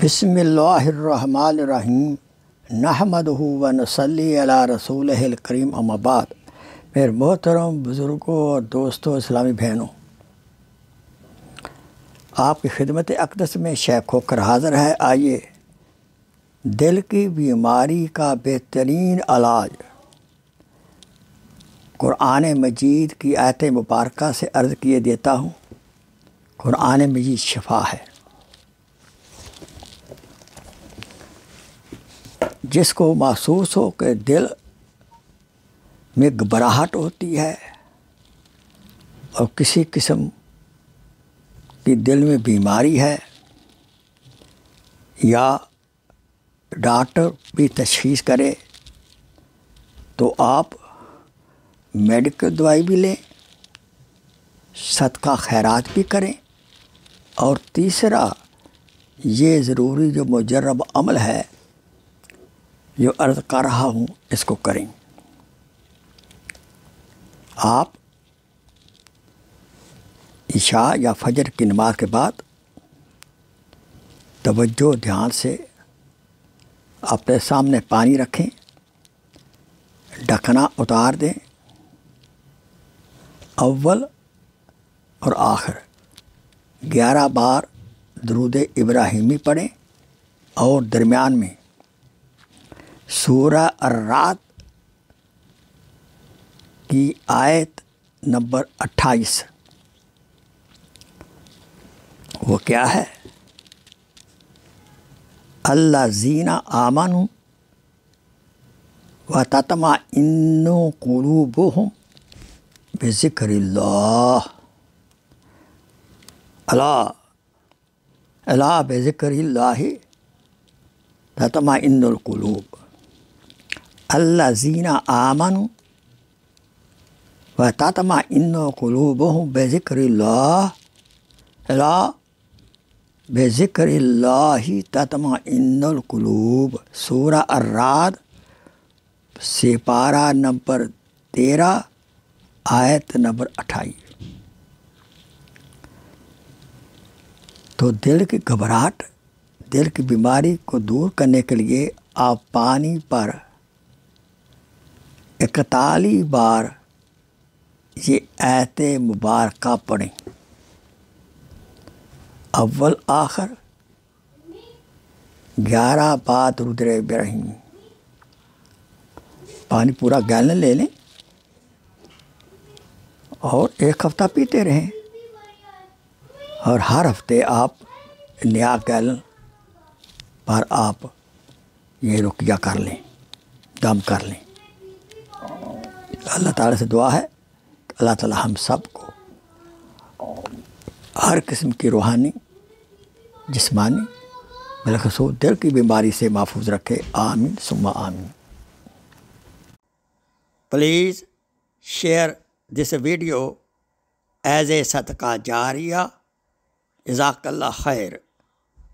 بسم اللہ الرحمن الرحیم نحمدہ و نصلی علی رسولہ الکریم اما بعد۔ میرے محترم بزرگوں اور دوستوں، اسلامی بہنوں، آپ کی خدمت اقدس میں شیخ ہو کر حاضر ہے۔ آئیے دل کی بیماری کا بہترین علاج قرآن مجید کی آیت مبارکہ سے عرض کیے دیتا ہوں۔ قرآن مجید شفا ہے۔ جس کو محسوس ہو کہ دل میں گھبراہٹ ہوتی ہے اور کسی قسم کی دل میں بیماری ہے، یا ڈاکٹر بھی تشخیص کرے، تو آپ میڈیکل دوائی بھی لیں، صدقہ خیرات بھی کریں، اور تیسرا یہ ضروری جو مجرب عمل ہے جو عرض کر رہا ہوں، اس کو کریں۔ آپ عشاء یا فجر کی نماز کے بعد توجہ دھیان سے اپنے سامنے پانی رکھیں، ڈھکنا اتار دیں، اول اور آخر 11 بار درود ابراہیمی پڑھیں، اور درمیان میں سورہ الرعد کی آیت نمبر 28 وہ کیا ہے؟ الذین آمنوا وتطمئن قلوبهم بذکر اللہ، الا بذکر اللہ تطمئن القلوب۔ الذین آمنوا وتطمئن قلوبهم بذکر اللہ، الا بذکر اللہ تطمئن القلوب۔ سورہ الرعد سپارہ نمبر 13 آیت نمبر 28۔ تو دل کی گھبراہٹ، دل کی بیماری کو دور کرنے کے لیے آپ پانی پر 41 بار یہ آیت مبارکہ پڑھیں، اول آخر 11 بار درود ابراہیمی۔ پانی پورا گیلن لے لیں اور 1 ہفتہ پیتے رہیں، اور ہر ہفتے آپ نیا گیلن پر آپ یہ رقیہ کر لیں، دم کر لیں۔ اللہ تعالیٰ سے دعا ہے کہ اللہ تعالیٰ ہم سب کو ہر قسم کی روحانی، جسمانی، بالخصوص دل کی بیماری سے محفوظ رکھے۔ آمین ثم آمین۔ Please share this video as a صدقہ جاریہ۔ جزاک اللہ خیر۔